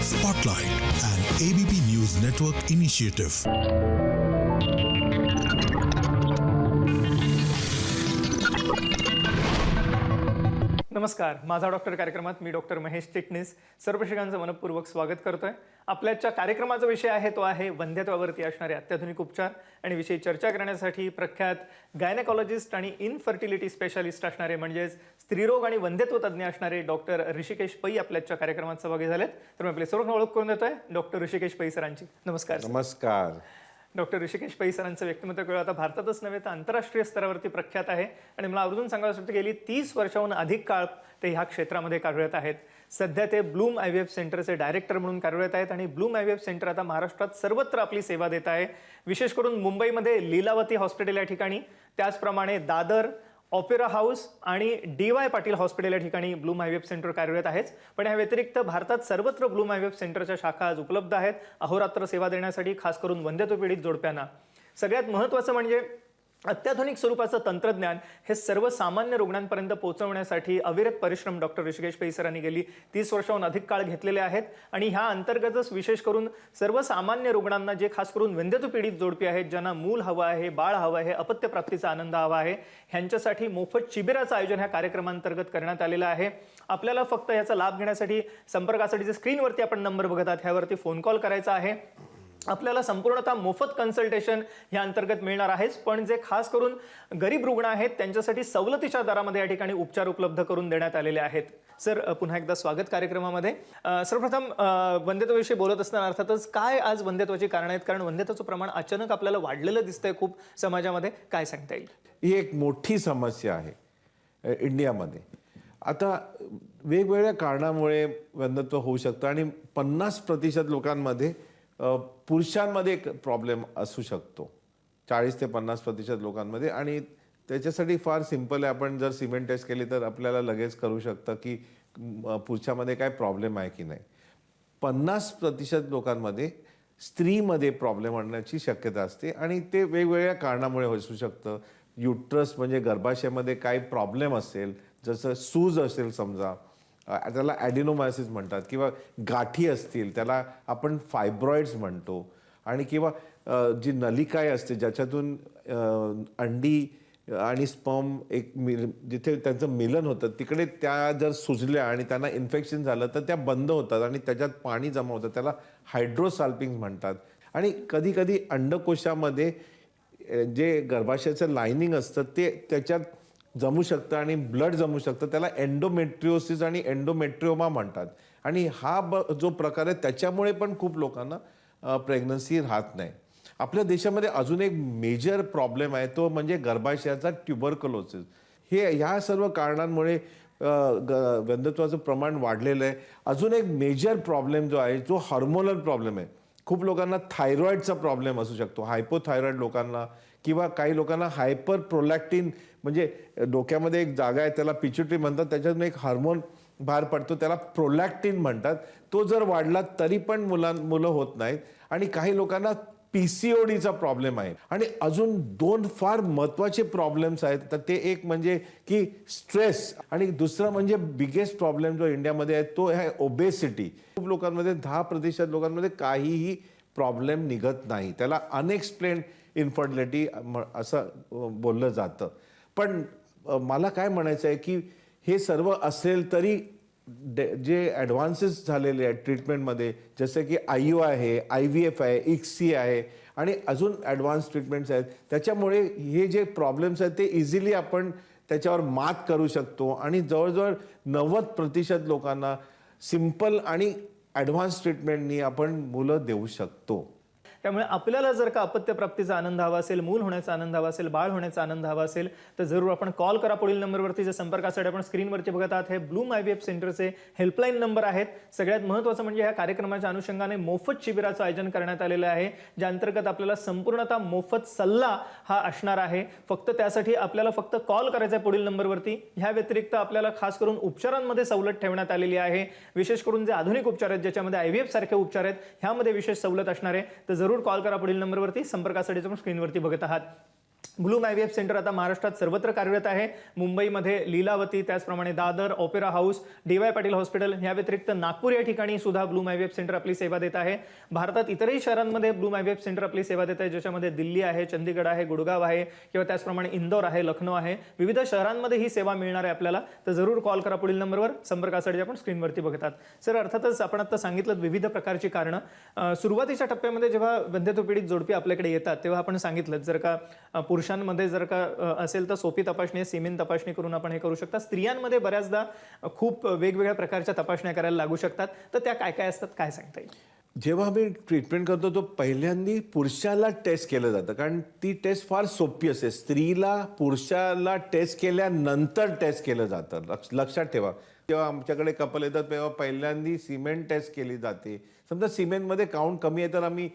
Spotlight, an ABP News Network initiative. नमस्कार, माझा doctor कार्यक्रमात मी डॉक्टर महेश टिटनीस सर्व प्रेक्षकांचं मनपूर्वक स्वागत करतोय. आपल्याच्या कार्यक्रमाचा विषय आहे तो आहे वंध्यत्वावरती असणारे अत्याधुनिक उपचार आणि विषयी चर्चा करण्यासाठी प्रख्यात गायनेकॉलॉजिस्ट आणि इनफर्टिलिटी स्पेशालिस्ट असणारे म्हणजेच स्त्रीरोग आणि वंध्यत्व तज्ज्ञ असणारे डॉक्टर ऋषिकेश पै आपल्याच्या कार्यक्रमात सहभागी झालेत. तर मी आपले सर्व ओळख करून देतोय डॉक्टर ऋषिकेश पै सरांची. नमस्कार. नमस्कार. डॉक्टर ऋषिकेश पै सरांचं व्यक्तिमत्व केवळ आता भारतातच नव्हे तर आंतरराष्ट्रीय स्तरावरती प्रख्यात आहे आणि मला आवर्जून सांगायचं वाटतं गेली 30 वर्षाहून अधिक काळ ते ह्या क्षेत्रामध्ये कार्यरत आहेत. सध्या ते ब्लूम IVF सेंटरचे डायरेक्टर म्हणून कार्यरत आहेत आणि ब्लूम IVF सेंटर आता महाराष्ट्रात सर्वत्र आपली सेवा देत आहे. विशेष करून मुंबईमध्ये लीलावती हॉस्पिटल या ठिकाणी, त्याचप्रमाणे दादर, ऑपेरा हाऊस आणि DY पाटील हॉस्पिटल या ठिकाणी ब्लूम IVF सेंटर कार्यरत आहेच. पण या व्यतिरिक्त भारतात सर्वत्र ब्लूम IVF सेंटरच्या शाखा आज उपलब्ध आहेत अहोरात्र सेवा देण्यासाठी, खास करून वंध्यत्व पीडित जोडप्यांना. सगळ्यात महत्त्वाचं म्हणजे अत्याधुनिक स्वरूपाचं तंत्रज्ञान हे सर्वसामान्य रुग्णांपर्यंत पोहोचवण्यासाठी अविरत परिश्रम डॉक्टर ऋषिकेश पै सरांनी गेली 30 वर्षाहून अधिक काळ घेतलेले आहेत. आणि ह्या अंतर्गतच विशेष करून सर्वसामान्य रुग्णांना, जे खास करून वंध्यत्व पीडित जोडपी आहेत, ज्यांना मूल हवं आहे, बाळ हवं आहे, अपत्यप्राप्तीचा आनंद हवा आहे, ह्यांच्यासाठी मोफत शिबिराचं आयोजन ह्या कार्यक्रमांतर्गत करण्यात आलेलं आहे. आपल्याला फक्त याचा लाभ घेण्यासाठी संपर्कासाठी जे स्क्रीनवरती आपण नंबर बघत आहात ह्यावरती फोन कॉल करायचा आहे. आपल्याला संपूर्णतः मोफत कन्सल्टेशन या अंतर्गत मिळणार आहेच. पण जे खास करून गरीब रुग्ण आहेत त्यांच्यासाठी सवलतीच्या दरामध्ये या ठिकाणी उपचार उपलब्ध करून देण्यात आलेले आहेत. सर, पुन्हा एकदा स्वागत कार्यक्रमामध्ये. सर्वप्रथम वंध्यत्वाविषयी बोलत असताना अर्थातच काय आज वंध्यत्वाची कारण आहेत, कारण वंध्यत्वाचं प्रमाण अचानक आपल्याला वाढलेलं दिसतंय खूप समाजामध्ये, काय सांगता येईल? ही एक मोठी समस्या आहे इंडियामध्ये. आता वेगवेगळ्या कारणामुळे वंध्यत्व होऊ शकतं आणि 50% लोकांमध्ये पुरुषांमध्ये एक प्रॉब्लेम असू शकतो, 40 ते 50% लोकांमध्ये. आणि त्याच्यासाठी फार सिंपल आहे, आपण जर सिमेंट टेस्ट केली तर आपल्याला लगेच करू शकतं की पुरुषामध्ये काय प्रॉब्लेम आहे की नाही. 50% लोकांमध्ये स्त्रीमध्ये प्रॉब्लेम आणण्याची शक्यता असते आणि ते वेगवेगळ्या कारणामुळे असू शकतं. युट्रस म्हणजे गर्भाशयामध्ये काही प्रॉब्लेम असेल, जसं सूज असेल समजा, त्याला ॲडिनोमायसिस म्हणतात, किंवा गाठी असतील त्याला आपण फायब्रॉइड्स म्हणतो, आणि किंवा जी नलिकाय असते ज्याच्यातून अंडी आणि स्पर्म जिथे त्यांचं मिलन होतं तिकडे त्या जर सुजल्या आणि त्यांना इन्फेक्शन झालं तर त्या बंद होतात आणि त्याच्यात पाणी जमा होतं, त्याला हायड्रोसाल्पिंग म्हणतात. आणि कधी कधी अंडकोशामध्ये जे गर्भाशयाचं लायनिंग असतं ते त्याच्यात जमू शकतं आणि ब्लड जमू शकतं, त्याला एंडोमेट्रिओसिस आणि एंडोमेट्रिओमा म्हणतात. आणि हा जो प्रकार आहे त्याच्यामुळे पण खूप लोकांना प्रेग्नन्सी राहत नाही. आपल्या देशामध्ये अजून एक मेजर प्रॉब्लेम आहे, तो म्हणजे गर्भाशयाचा ट्युबरक्युलोसिस. ह्या सर्व कारणांमुळे वंध्यत्वाचं प्रमाण वाढलेलं आहे. अजून एक मेजर प्रॉब्लेम जो आहे, जो हार्मोनल प्रॉब्लेम आहे. खूप लोकांना थायरॉइडचा प्रॉब्लेम असू शकतो, हायपोथायरॉइड लोकांना, किंवा काही लोकांना हायपर प्रोलॅक्टिन म्हणजे डोक्यामध्ये एक जागा आहे त्याला पिट्युटरी म्हणतात, त्याच्यातून एक हार्मोन बाहेर पडतो त्याला प्रोलॅक्टिन म्हणतात. तो जर वाढला तरी पण मुलं होत नाहीत. आणि काही लोकांना PCODचा प्रॉब्लेम आहे. आणि अजून 2 फार महत्त्वाचे प्रॉब्लेम्स आहेत. तर ते एक म्हणजे की स्ट्रेस, आणि दुसरं म्हणजे बिगेस्ट प्रॉब्लेम जो इंडियामध्ये आहे तो आहे ओबेसिटी. खूप लोकांमध्ये 10% लोकांमध्ये काहीही प्रॉब्लेम निघत नाही, त्याला अनएक्सप्लेन्ड इन्फर्टिलिटी असं बोललं जातं. पण मला काय म्हणायचं आहे की हे सर्व असेल तरी जे ॲडव्हान्सेस झालेले आहेत ट्रीटमेंटमध्ये, जसं की IUI आहे, IVF आहे, ICSI आहे आणि अजून ॲडव्हान्स ट्रीटमेंट्स आहेत, त्याच्यामुळे हे जे प्रॉब्लेम्स आहेत ते इझिली आपण त्याच्यावर मात करू शकतो. आणि जवळजवळ 90% लोकांना सिंपल आणि ॲडव्हान्स ट्रीटमेंटनी आपण मुलं देऊ शकतो. त्यामुळे आपल्याला जर का अपत्यप्राप्तीचा आनंद हवा असेल, मूल होण्याचा आनंद हवा असेल, बाळ होण्याचा आनंद हवा असेल तर जरूर आपण कॉल करा पुढील नंबरवरती. जे संपर्कासाठी आपण स्क्रीनवरती बघत आहात हे ब्लूम IVF सेंटरचे हेल्पलाईन नंबर आहेत. सगळ्यात महत्त्वाचं म्हणजे ह्या कार्यक्रमाच्या अनुषंगाने मोफत शिबिराचं आयोजन करण्यात आलेलं आहे, ज्या अंतर्गत आपल्याला संपूर्णतः मोफत सल्ला हा असणार आहे. फक्त त्यासाठी आपल्याला फक्त कॉल करायचा आहे पुढील नंबरवरती. ह्या व्यतिरिक्त आपल्याला खास करून उपचारांमध्ये सवलत ठेवण्यात आलेली आहे. विशेष करून जे आधुनिक उपचार आहेत, ज्याच्यामध्ये IVF सारखे उपचार आहेत, ह्यामध्ये विशेष सवलत असणार आहे. तर जरूर कॉल करा पुढील नंबरवरती. संपर्कासाठी तुम्ही स्क्रीनवरती बघत आहात. ब्लूम IVF सेंटर आता महाराष्ट्रात सर्वत्र कार्यरत आहे. मुंबईमध्ये लीलावती, त्याचप्रमाणे Dadar, opera house, DY Patil hospital या व्यतिरिक्त नागपूर या ठिकाणी सुद्धा ब्लूम IVF सेंटर आपली सेवा देत आहे. भारतात इतरही शहरांमध्ये ब्लूम IVF सेंटर आपली सेवा देत आहे, ज्याच्यामध्ये दिल्ली आहे, चंदीगड आहे, गुडगाव आहे किंवा त्याचप्रमाणे इंदोर आहे, लखनौ आहे. विविध शहरांमध्ये ही सेवा मिळणार आहे आपल्याला. तर जरूर कॉल करा पुढील नंबरवर, संपर्कासाठी आपण स्क्रीनवरती बघतात. सर, अर्थातच आपण आता सांगितलं विविध प्रकारची कारणं. सुरुवातीच्या टप्प्यामध्ये जेव्हा वंध्यत्व पीडित जोडपी आपल्याकडे येतात तेव्हा आपण सांगितलं जर का पुरुषांमध्ये जर का असेल तर सोपी तपासणी, सिमेन तपासणी करून आपण हे करू शकता. स्त्रियांमध्ये बऱ्याचदा खूप वेगवेगळ्या प्रकारच्या तपासण्या करायला लागू शकतात. तर त्या काय काय असतात, काय सांगता येईल? जेव्हा आम्ही ट्रीटमेंट करतो तो पहिल्यांदा पुरुषाला टेस्ट केलं जातं, कारण ती टेस्ट फार सोपी असते. स्त्रीला पुरुषाला टेस्ट केल्यानंतर टेस्ट केलं जातं. लक्षात ठेवा, जेव्हा आमच्याकडे कपल येतात तेव्हा पहिल्यांदा सिमेंट टेस्ट केली जाते. समजा सिमेंटमध्ये काउंट कमी आहे तर आम्ही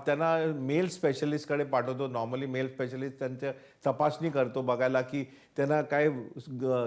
त्यांना मेल स्पेशलिस्टकडे पाठवतो. नॉर्मली मेल स्पेशलिस्ट त्यांच्या तपासणी करतो, बघायला की त्यांना काय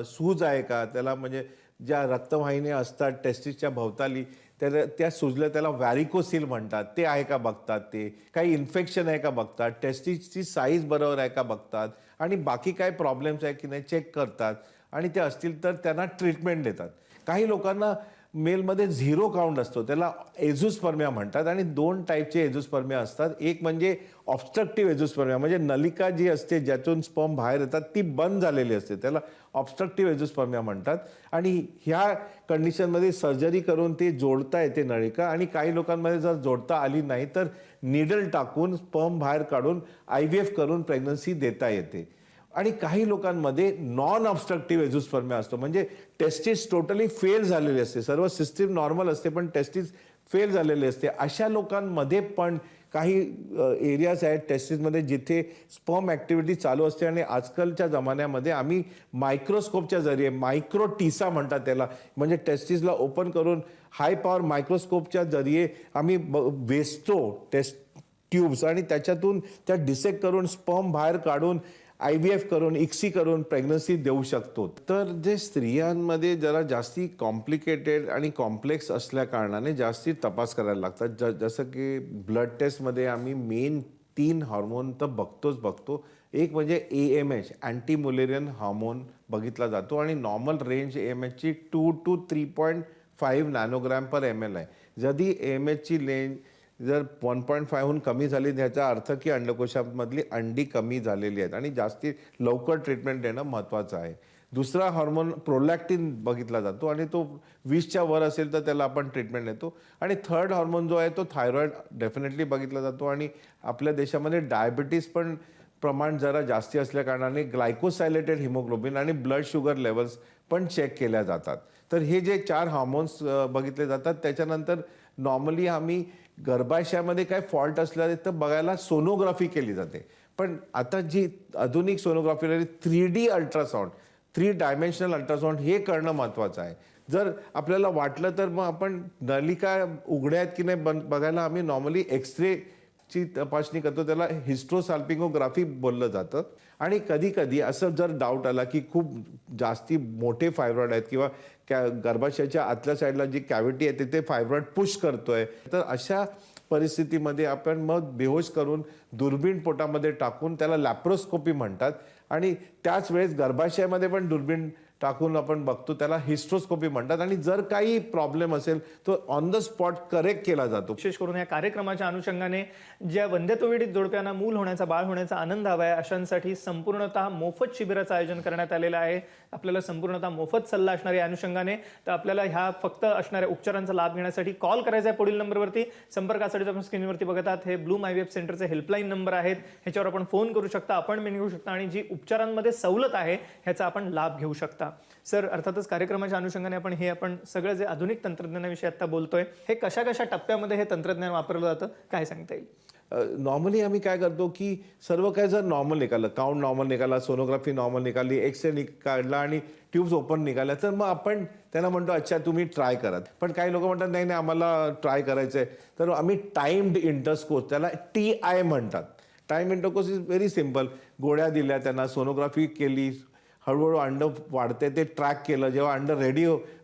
सूज आहे का, त्याला म्हणजे ज्या रक्तवाहिन्या असतात टेस्टिसच्या भोवताली त्या सुजल्या, त्याला व्हॅरिकोसील म्हणतात, ते आहे का बघतात. ते काही इन्फेक्शन आहे का बघतात, टेस्टिसची साईज बरोबर आहे का बघतात, आणि बाकी काय प्रॉब्लेम्स आहे की नाही चेक करतात, आणि ते असतील तर त्यांना ट्रीटमेंट देतात. काही लोकांना मेलमध्ये 0 काउंट असतो, त्याला एझोस्पर्मिया म्हणतात. आणि 2 टाईपचे एझोस्पर्मिया असतात. एक म्हणजे ऑब्स्ट्रक्टिव्ह एझोस्पर्मिया, म्हणजे नलिका जी असते ज्यातून स्पर्म बाहेर येतात ती बंद झालेली असते, त्याला ऑब्स्ट्रक्टिव्ह एझोस्पर्मिया म्हणतात. आणि ह्या कंडिशनमध्ये सर्जरी करून ते जोडता येते नलिका, आणि काही लोकांमध्ये जर जोडता आली नाही तर निडल टाकून स्पर्म बाहेर काढून IVF करून प्रेग्नन्सी देता येते. आणि काही लोकांमध्ये नॉन ऑब्स्ट्रक्टिव्ह एझोस्पर्मिया असतो, म्हणजे टेस्टिस टोटली फेल झालेली असते, सर्व सिस्टीम नॉर्मल असते पण टेस्टिस फेल झालेले असते. अशा लोकांमध्ये पण काही एरियाज आहेत टेस्टिसमध्ये जिथे स्पर्म ॲक्टिव्हिटी चालू असते. आणि आजकालच्या जमान्यामध्ये आम्ही मायक्रोस्कोपच्या जरिये, मायक्रो टीसा म्हणतात त्याला, म्हणजे टेस्टिसला ओपन करून हाय पॉवर मायक्रोस्कोपच्या जरिये आम्ही वेचतो टेस्ट ट्यूब्स, आणि त्याच्यातून त्या डिसेक्ट करून स्पर्म बाहेर काढून IVF करून, ICSI करून प्रेग्नन्सी देऊ शकतो. तर जे स्त्रियांमध्ये जरा जास्ती कॉम्प्लिकेटेड आणि कॉम्प्लेक्स असल्या कारणाने जास्ती तपास करायला लागतात. जसं की ब्लड टेस्टमध्ये आम्ही मेन 3 हार्मोन तर बघतो. एक म्हणजे AMH, अँटी मुलेरियन हार्मोन बघितला जातो, आणि नॉर्मल रेंज AMHची 2 to 3.5 नॅनोग्रॅम पर ml आहे. जरी AMHची रेंज जर 1.5हून कमी झाली त्याचा अर्थ की अंडकोशामधली अंडी कमी झालेली आहेत, आणि जास्ती लवकर ट्रीटमेंट देणं महत्त्वाचं आहे. दुसरा हार्मोन प्रोलॅक्टिन बघितला जातो, आणि तो 20च्या वर असेल तर त्याला आपण ट्रीटमेंट देतो. आणि थर्ड हार्मोन जो आहे तो थायरॉइड डेफिनेटली बघितला जातो. आणि आपल्या देशामध्ये डायबिटीस पण प्रमाण जरा जास्ती असल्या कारणाने ग्लायकोसायलेटेड हिमोग्लोबिन आणि ब्लड शुगर लेवल्स पण चेक केल्या जातात. तर हे जे 4 हार्मोन्स बघितले जातात. त्याच्यानंतर नॉर्मली आम्ही गर्भाशयामध्ये काय फॉल्ट असला तर बघायला सोनोग्राफी केली जाते. पण आता जी आधुनिक sonography 3D ultrasound, 3 dimensional ultrasound हे करणं महत्त्वाचं आहे. जर आपल्याला वाटलं तर मग आपण नलिका उघड्या आहेत की नाही बघायला आम्ही नॉर्मली एक्सरेची तपासणी करतो, त्याला हिस्ट्रोसाल्पिंगोग्राफी बोललं जातं. आणि कधी कधी असं जर डाऊट आला की खूप जास्ती मोठे फायब्रॉइड आहेत किंवा गर्भाशयाच्या आतल्या साईडला जी कॅव्हिटी आहे तिथे फायब्रॉइड पुश करतोय, तर अशा परिस्थितीमध्ये आपण मग बेहोश करून दुर्बीण पोटामध्ये टाकून, त्याला लॅप्रोस्कोपी म्हणतात, आणि त्याच वेळेस गर्भाशयामध्ये पण दुर्बीण टाकून आपण बघतो, त्याला हिस्ट्रोस्कोपी म्हणतात. आणि जर काही प्रॉब्लेम असेल तो ऑन द स्पॉट करेक्ट केला जातो. विशेष करून या कार्यक्रमाच्या अनुषंगाने ज्या वंध्यत्वपीडित जोडप्यांना मूल होण्याचा, बाळ होण्याचा आनंद हवा आहे अशांसाठी संपूर्णतः मोफत शिबिराचं आयोजन करण्यात आलेलं आहे. आपल्याला संपूर्णतः मोफत सल्ला असणार या अनुषंगाने. तर आपल्याला ह्या फक्त असणाऱ्या उपचारांचा लाभ घेण्यासाठी कॉल करायचा आहे पुढील नंबरवरती. संपर्कासाठी आपण स्क्रीनवरती बघत आहात हे ब्लूम IVF सेंटरचे हेल्पलाईन नंबर आहेत. ह्याच्यावर आपण फोन करू शकता, अपॉइंटमेंट घेऊ शकता, आणि जी उपचारांमध्ये सवलत आहे ह्याचा आपण लाभ घेऊ शकता. सर, अर्थातच कार्यक्रमाच्या अनुषंगाने आपण सगळं जे आधुनिक तंत्रज्ञानाविषयी आता बोलतोय, हे कशा टप्प्यामध्ये हे तंत्रज्ञान वापरलं जातं, काय सांगता येईल? नॉर्मली आम्ही काय करतो की सर्व काय जर नॉर्मल निघालं, काउंट नॉर्मल निघाला, सोनोग्राफी नॉर्मल निघाली, एक्सरे काढला आणि ट्यूब्स ओपन निघाल्या, तर मग आपण त्यांना म्हणतो अच्छा तुम्ही ट्राय करा. पण काही लोक म्हणतात नाही आम्हाला ट्राय करायचं आहे, तर आम्ही टाइम्ड इंटरकोर्स, त्याला TI म्हणतात. Time intercourse is very simple. गोळ्या दिल्या त्यांना, सोनोग्राफी केली, हळूहळू अंड वाढते ते ट्रॅक केलं. जेव्हा अंड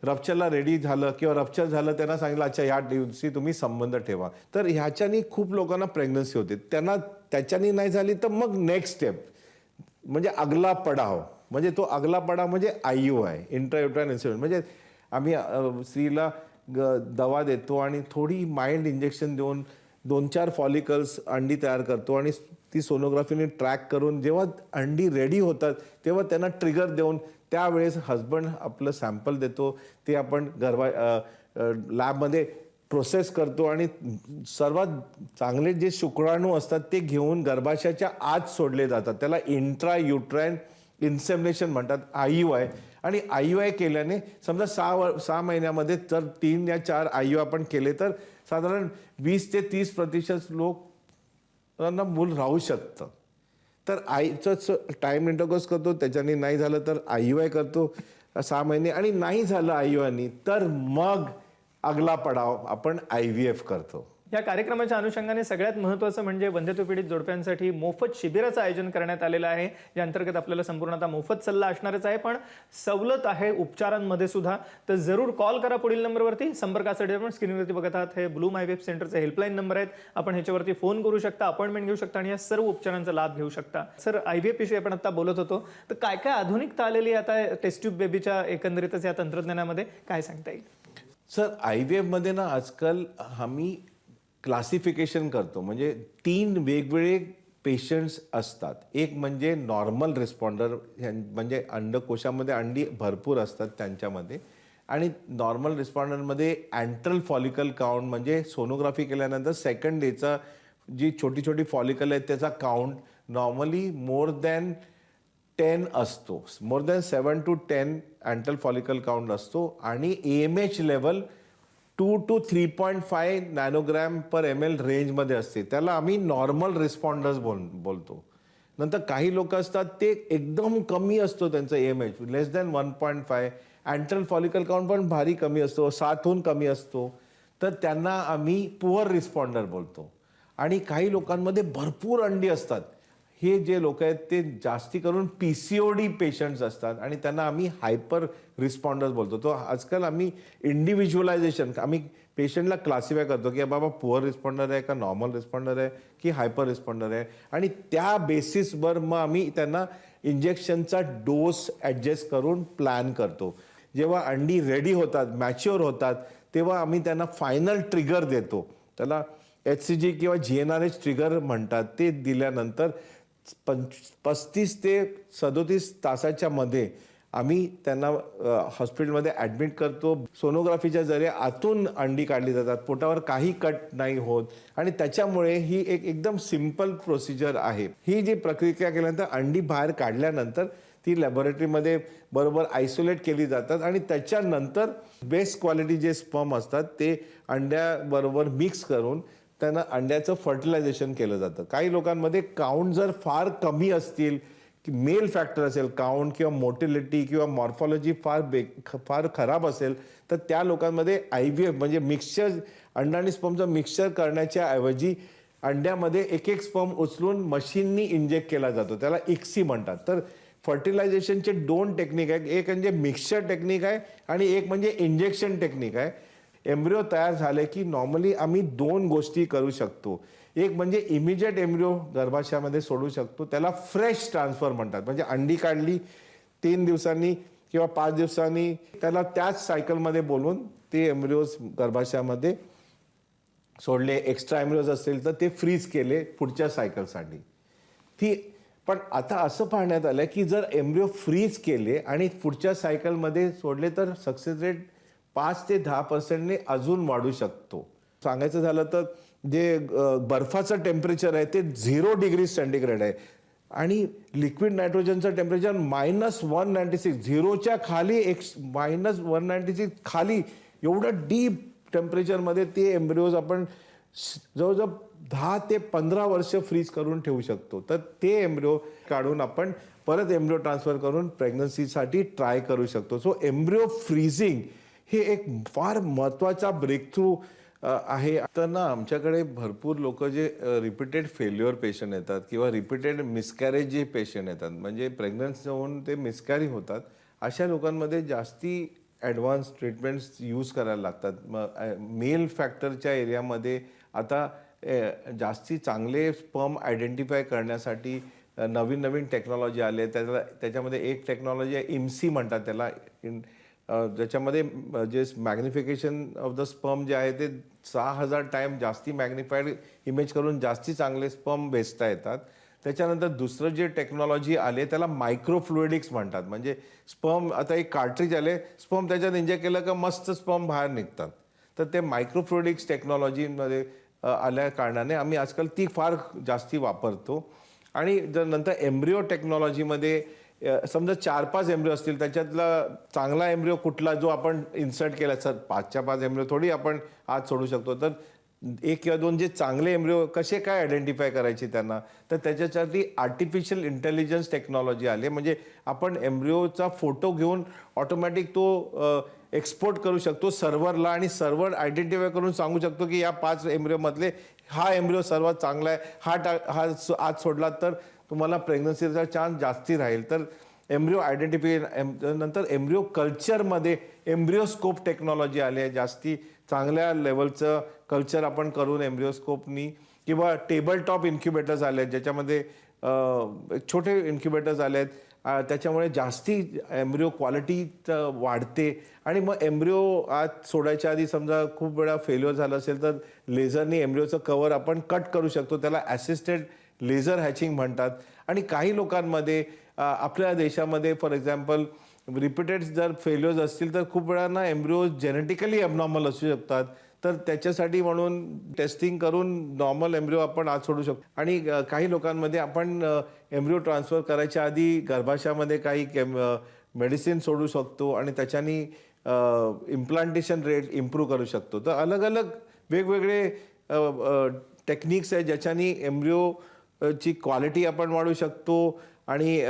रप्चरला रेडी झालं किंवा रप्चर झालं, त्यांना सांगितलं अच्छा या दिवशी तुम्ही संबंध ठेवा. तर ह्याच्यानी खूप लोकांना प्रेग्नन्सी होते. त्यांना त्याच्यानी नाही झाली तर मग नेक्स्ट स्टेप म्हणजे अगला पडाव, म्हणजे तो अगला पडाव म्हणजे IUI, इंट्रायुट्राइन इन्सेमिनेशन. म्हणजे आम्ही स्त्रीला दवा देतो आणि थोडी माइल्ड इंजेक्शन देऊन 2-4 फॉलिकल्स अंडी तयार करतो आणि ती सोनोग्राफीने ट्रॅक करून जेव्हा अंडी रेडी होतात तेव्हा त्यांना ट्रिगर देऊन त्यावेळेस हजबंड आपलं सॅम्पल देतो, ते आपण लॅबमध्ये प्रोसेस करतो आणि सर्वात चांगले जे शुक्राणू असतात ते घेऊन गर्भाशयाच्या आत सोडले जातात. त्याला इंट्रायुट्राइन इन्सेमिनेशन म्हणतात, IUI. आणि IUI केल्याने समजा 6 महिन्यामध्ये जर 3 या 4 IUI आपण केले तर साधारण 20 ते 30% लोकांना मूल राहू शकतं. तर आईचंच टाईम इंटरकोर्स करतो, त्याच्याने नाही झालं तर IUI करतो 6 महिने, आणि नाही झालं IUI तर मग अगला पडाव आपण IVF करतो. या कार्यक्रमाच्या अनुषंगाने सगळ्यात महत्त्वाचं म्हणजे वंध्यत्वपीडित जोडप्यांसाठी मोफत शिबिराचं आयोजन करण्यात आलेलं आहे, या अंतर्गत आपल्याला संपूर्णतः मोफत सल्ला असणारच आहे, पण सवलत आहे उपचारांमध्ये सुद्धा. तर जरूर कॉल करा पुढील नंबरवरती. संपर्कासाठी आपण स्क्रीनवरती बघत आहात हे ब्लूम IVF सेंटरचे हेल्पलाईन नंबर आहेत. आपण ह्याच्यावरती फोन करू शकता, अपॉइंटमेंट घेऊ शकता आणि या सर्व उपचारांचा लाभ घेऊ शकता. सर, IVF विषयी आपण आता बोलत होतो, तर काय काय आधुनिकता आलेली आता टेस्ट ट्यूब बेबीच्या एकंदरीतच या तंत्रज्ञानामध्ये काय सांगता येईल? सर, IVF मध्ये ना आजकाल आम्ही क्लासिफिकेशन करतो, म्हणजे 3 वेगवेगळे पेशंट्स असतात. एक म्हणजे नॉर्मल रिस्पॉन्डर, म्हणजे अंडकोशामध्ये अंडी भरपूर असतात त्यांच्यामध्ये, आणि नॉर्मल रिस्पॉन्डरमध्ये अँट्रल फॉलिकल काउंट म्हणजे सोनोग्राफी केल्यानंतर सेकंड डेचा जी छोटी छोटी फॉलिकल आहेत त्याचा काउंट नॉर्मली मोर दॅन 10 असतो, more than 7 to 10 antral follicle count असतो, आणि AMH level 2 to 3.5 nanogram per ml रेंजमध्ये असते. त्याला आम्ही नॉर्मल रिस्पॉन्डर्स बोलतो. नंतर काही लोक असतात ते एकदम कमी असतो त्यांचा AMH, लेस दॅन 1.5. अँट्रल फॉलिकल काउंट पण भारी कमी असतो, 7हून कमी असतो, तर त्यांना आम्ही पुअर रिस्पॉन्डर बोलतो. आणि काही लोकांमध्ये भरपूर अंडी असतात, हे जे लोक आहेत ते जास्ती करून PCOD पेशंट्स असतात आणि त्यांना आम्ही हायपर रिस्पॉन्डर्स बोलतो. तो आजकाल आम्ही इंडिव्हिज्युअलायझेशन, आम्ही पेशंटला क्लासिफाय करतो की बाबा पुअर रिस्पॉन्डर आहे का नॉर्मल रिस्पॉन्डर आहे की हायपर रिस्पॉन्डर आहे, आणि त्या बेसिसवर मग आम्ही त्यांना इंजेक्शनचा डोस ॲडजस्ट करून प्लॅन करतो. जेव्हा अंडी रेडी होतात, मॅच्युअर होतात, तेव्हा आम्ही त्यांना फायनल ट्रिगर देतो. त्याला HCG किंवा GnRH ट्रिगर म्हणतात. ते दिल्यानंतर 35 ते 37 तासाच्या मध्ये आम्ही त्यांना हॉस्पिटलमध्ये ॲडमिट करतो. सोनोग्राफीच्या जरिये आतून अंडी काढली जातात, पोटावर काही कट नाही होत, आणि त्याच्यामुळे ही एकदम सिंपल प्रोसिजर आहे. ही जी प्रक्रिया केल्यानंतर अंडी बाहेर काढल्यानंतर ती लॅबोरेटरीमध्ये बरोबर आयसोलेट केली जातात, आणि त्याच्यानंतर बेस्ट क्वालिटी जे स्पर्म असतात ते अंड्याबरोबर मिक्स करून त्यांना अंड्याचं फर्टिलायझेशन केलं जातं. काही लोकांमध्ये काउंट जर फार कमी असतील, मेल फॅक्टर असेल, काउंट किंवा मोटिलिटी किंवा मॉर्फॉलॉजी फार खराब असेल, तर त्या लोकांमध्ये IVF म्हणजे मिक्सचर, अंडा आणि स्पर्मचं मिक्सचर करण्याच्या ऐवजी अंड्यामध्ये एक स्पर्म उचलून मशीननी इंजेक्ट केला जातो, त्याला ICSI म्हणतात. तर फर्टिलायझेशनचे 2 टेक्निक आहेत, एक म्हणजे मिक्सचर टेक्निक आहे आणि एक म्हणजे इंजेक्शन टेक्निक आहे. एम्ब्रिओ तयार झाले की नॉर्मली आम्ही 2 गोष्टी करू शकतो. एक म्हणजे इमिजिएट एम्ब्रिओ गर्भाशयामध्ये सोडू शकतो, त्याला फ्रेश ट्रान्सफर म्हणतात. म्हणजे अंडी काढली 3 दिवसांनी किंवा 5 दिवसांनी त्याला त्याच सायकलमध्ये बोलून ते एम्ब्रिओज गर्भाशयामध्ये सोडले. एक्स्ट्रा एम्ब्रिओज असतील तर ते फ्रीज केले पुढच्या सायकलसाठी. पण आता असं पाहण्यात आलं की जर एम्ब्रिओ फ्रीज केले आणि पुढच्या सायकलमध्ये सोडले तर सक्सेस रेट 5 ते 10% अजून वाढू शकतो. सांगायचं झालं तर जे बर्फाचं टेम्परेचर आहे ते 0 डिग्री सेंटीग्रेड आहे, आणि लिक्विड नायट्रोजनचं टेम्परेचर -196, 0च्या खाली -196 खाली, एवढं डीप टेम्परेचरमध्ये ते एम्ब्रिओज आपण जवळजवळ 10 ते 15 वर्ष फ्रीज करून ठेवू शकतो. तर ते एम्ब्रिओ काढून आपण परत एम्ब्रिओ ट्रान्सफर करून प्रेग्नन्सीसाठी ट्राय करू शकतो. सो एम्ब्रिओ फ्रीजिंग हे एक फार महत्त्वाचा ब्रेकथ्रू आहे. तर ना आमच्याकडे भरपूर लोक जे रिपीटेड फेल्युअर पेशंट येतात किंवा रिपीटेड मिसकॅरेज जे पेशंट येतात, म्हणजे प्रेग्नन्सी होऊन ते मिसकॅरी होतात, अशा लोकांमध्ये जास्ती ॲडव्हान्स ट्रीटमेंट्स यूज करायला लागतात. मग मेल फॅक्टरच्या एरियामध्ये आता जास्ती चांगले स्पर्म आयडेंटिफाय करण्यासाठी नवीन नवीन टेक्नॉलॉजी आले. त्याच्यामध्ये एक टेक्नॉलॉजी आहे IMSI म्हणतात त्याला. ज्याच्यामध्ये जे मॅग्निफिकेशन ऑफ द स्पर्म जे आहे ते 6000 टाइम जास्ती मॅग्निफाईड इमेज करून जास्ती चांगले स्पर्म वेचता येतात. त्याच्यानंतर दुसरं जे टेक्नॉलॉजी आले त्याला मायक्रोफ्लुइडिक्स म्हणतात. म्हणजे स्पर्म, आता एक कार्ट्रिज आले, स्पर्म त्याच्यात इंजेक्ट केलं का मस्त स्पर्म बाहेर निघतात. तर ते मायक्रोफ्लुइडिक्स टेक्नॉलॉजीमध्ये आल्या कारणाने आम्ही आजकाल ती फार जास्ती वापरतो. आणि जर नंतर एम्ब्रिओ टेक्नॉलॉजीमध्ये समजा 4-5 एम्ब्रिओ असतील, त्याच्यातला चांगला एम्ब्रिओ कुठला जो आपण इन्सर्ट केला, सर 5च्या 5 एम्ब्रिओ थोडी आपण आत सोडू शकतो. तर 1 किंवा 2 जे चांगले एम्ब्रिओ कसे काय आयडेंटिफाय करायचे त्यांना, तर त्याच्यासाठी आर्टिफिशियल इंटेलिजन्स टेक्नॉलॉजी आली. म्हणजे आपण एम्ब्रिओचा फोटो घेऊन ऑटोमॅटिक तो एक्सपोर्ट करू शकतो सर्व्हरला, आणि सर्व्हर आयडेंटिफाय करून सांगू शकतो की या 5 एम्ब्रिओमधले हा एम्ब्रिओ सर्वात चांगला आहे, हा आत सोडला तर तुम्हाला प्रेग्नन्सीचा चान्स जास्ती राहील. तर एम्ब्रिओ आयडेंटिफिकेशन. नंतर एम्ब्रिओ कल्चरमध्ये एम्ब्रिओस्कोप टेक्नॉलॉजी आली आहे. जास्ती चांगल्या लेवलचं कल्चर आपण करून एम्ब्रिओस्कोपनी, किंवा टेबल टॉप इन्क्युबेटर्स आले आहेत ज्याच्यामध्ये छोटे इन्क्युबेटर्स आले आहेत. त्याच्यामुळे जास्ती एम्ब्रिओ क्वालिटी वाढते. आणि मग एम्ब्रिओ आत सोडायच्या आधी समजा खूप वेळा फेल्युअर झालं असेल तर लेझरनी एम्ब्रिओचं कवर आपण कट करू शकतो. त्याला ॲसिस्टेड लेझर हॅचिंग म्हणतात. आणि काही लोकांमध्ये आपल्या देशामध्ये फॉर एक्झाम्पल रिपीटेड जर फेल्युअर्स असतील तर खूप वेळांना एम्ब्रिओ जेनेटिकली ॲबनॉर्मल असू शकतात. तर त्याच्यासाठी म्हणून टेस्टिंग करून नॉर्मल एम्ब्रिओ आपण आत सोडू शकतो. आणि काही लोकांमध्ये आपण एम्ब्रिओ ट्रान्सफर करायच्या आधी गर्भाशयामध्ये काही मेडिसिन सोडू शकतो आणि त्याच्यानी इम्प्लांटेशन रेट इम्प्रूव्ह करू शकतो. तर अलग अलग वेगवेगळे टेक्निक्स आहेत ज्याच्यानी एम्ब्रिओची क्वालिटी आपण वाढवू शकतो आणि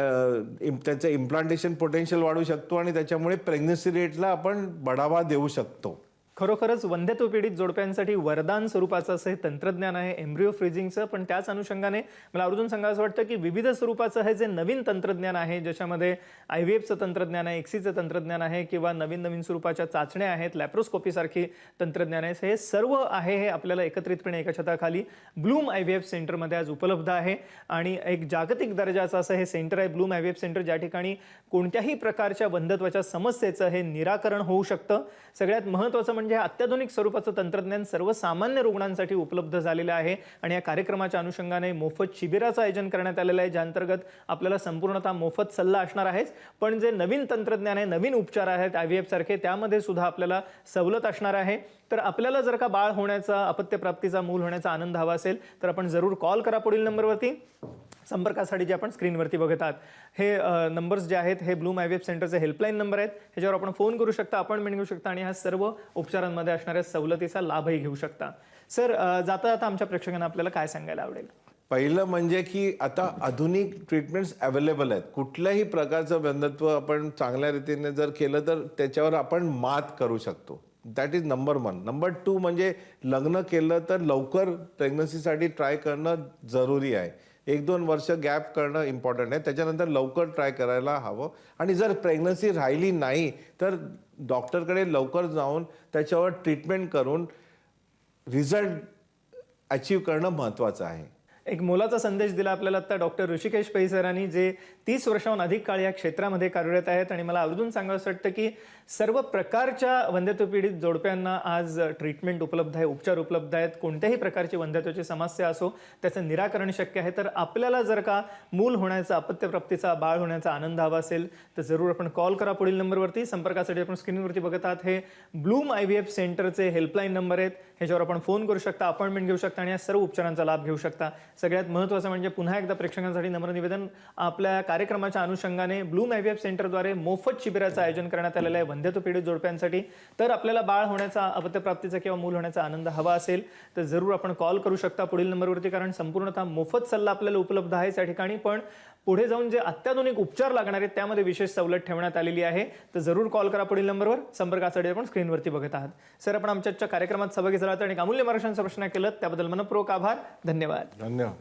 त्याचं इम्प्लांटेशन पोटेन्शियल वाढवू शकतो आणि त्याच्यामुळे प्रेग्नन्सी रेटला आपण बढावा देऊ शकतो. खरोखरच वंध्यत्व पीडित जोडप्यांसाठी वरदान स्वरूपाचं असं हे तंत्रज्ञान आहे एम्ब्रिओ फ्रीजिंगचं. पण त्याच अनुषंगाने मला आवर्जून सांगायचं वाटतं की विविध स्वरूपाचं हे जे नवीन तंत्रज्ञान आहे, ज्याच्यामध्ये IVFचं तंत्रज्ञान आहे, XCचं तंत्रज्ञान आहे, किंवा नवीन नवीन स्वरूपाच्या चाचण्या आहेत, लॅप्रोस्कोपीसारखी तंत्रज्ञान आहे, हे सर्व आहे हे आपल्याला एकत्रितपणे एका छताखाली ब्लूम IVF सेंटरमध्ये आज उपलब्ध आहे. आणि एक जागतिक दर्जाचं असं हे सेंटर आहे ब्लूम IVF सेंटर, ज्या ठिकाणी कोणत्याही प्रकारच्या वंध्यत्वाच्या समस्येचं हे निराकरण होऊ शकतं. सगळ्यात महत्त्वाचं म्हणजे अत्याधुनिक स्वरूपाचं तंत्रज्ञान सर्वसामान्य रुग्णांसाठी उपलब्ध झालेलं आहे. आणि या कार्यक्रमाच्या अनुषंगाने मोफत शिबिराचं आयोजन करण्यात आलेलं आहे, ज्या अंतर्गत आपल्याला संपूर्णतः मोफत सल्ला असणार आहेच, पण जे नवीन तंत्रज्ञान आहे, नवीन उपचार आहेत IVF सारखे, त्यामध्ये सुद्धा आपल्याला सवलत असणार आहे. तर आपल्याला जर का बाळ होण्याचा, अपत्यप्राप्तीचा, मूल होण्याचा आनंद हवा असेल तर आपण जरूर कॉल करा पुढील नंबरवरती. संपर्कासाठी जे आपण स्क्रीनवरती बघत आहात हे नंबर्स जे आहेत हे ब्लूम IVF सेंटरचे हेल्पलाईन नंबर आहेत. ह्याच्यावर आपण फोन करू शकता, अपॉइंटमेंट घेऊ शकता आणि ह्या सर्व उपचारांमध्ये असणाऱ्या सवलतीचा लाभही घेऊ शकता. सर, जाता जाता आमच्या प्रेक्षकांना आपल्याला काय सांगायला आवडेल? पहिलं म्हणजे की आता आधुनिक ट्रीटमेंट्स अवेलेबल आहेत. कुठल्याही प्रकारचं वंध्यत्व आपण चांगल्या रीतीने जर केलं तर त्याच्यावर आपण मात करू शकतो. That is number 1. नंबर 2 म्हणजे लग्न केलं तर लवकर प्रेग्नन्सीसाठी ट्राय करणं जरुरी आहे. 1-2 वर्ष गॅप करणं इम्पॉर्टंट आहे. त्याच्यानंतर लवकर ट्राय करायला हवं. आणि जर प्रेग्नन्सी राहिली नाही तर डॉक्टरकडे लवकर जाऊन त्याच्यावर ट्रीटमेंट करून रिझल्ट अचीव करणं महत्त्वाचं आहे. एक मोलाचा संदेश दिला आपल्याला आता डॉक्टर ऋषिकेश पै सरांनी, जे 30 वर्षांहून अधिक काळ या क्षेत्रामध्ये कार्यरत आहेत. आणि मला आवर्जून सांगावंसं वाटतं की सर्व प्रकारच्या वंध्यत्व पीडित जोडप्यांना आज ट्रीटमेंट उपलब्ध आहे, उपचार उपलब्ध आहेत. कोणत्याही प्रकारची वंध्यत्वाची समस्या असो त्याचं निराकरण शक्य आहे. तर आपल्याला जर का मूल होण्याचा, अपत्यप्राप्तीचा, बाळ होण्याचा आनंद हवा असेल तर जरूर आपण कॉल करा पुढील नंबरवरती. संपर्कासाठी आपण स्क्रीनवरती बघत आहात हे ब्लूम IVF सेंटरचे हेल्पलाईन नंबर आहेत. ह्याच्यावर आपण फोन करू शकता, अपॉइंटमेंट घेऊ शकता आणि या सर्व उपचारांचा लाभ घेऊ शकता. सगळ्यात महत्त्वाचं म्हणजे पुन्हा एकदा प्रेक्षकांसाठी नम्र निवेदन, आपल्या कार्यक्रमाच्या अनुषंगाने ब्लूम IVF सेंटरद्वारे मोफत शिबिराचं आयोजन करण्यात आलेलं आहे वंध्यत्व पीडित जोडप्यांसाठी. तर आपल्याला बाळ होण्याचा, अपत्यप्राप्तीचा किंवा मूल होण्याचा आनंद हवा असेल तर जरूर आपण कॉल करू शकता पुढील नंबरवरती, कारण संपूर्णतः मोफत सल्ला आपल्याला उपलब्ध आहे त्या ठिकाणी. पण पुढे जाऊन जे अत्याधुनिक उपचार लागणार आहेत त्यामध्ये विशेष सवलत ठेवण्यात आलेली आहे. तर जरूर कॉल करा पुढील नंबरवर. संपर्कासाठी आपण स्क्रीनवरती बघत आहात. सर, आपण आमच्या कार्यक्रमात सहभागी झालात आणि अमूल्य मार्गदर्शनाचा प्रश्न केलं त्याबद्दल मनपूर्वक आभार. धन्यवाद. धन्यवाद.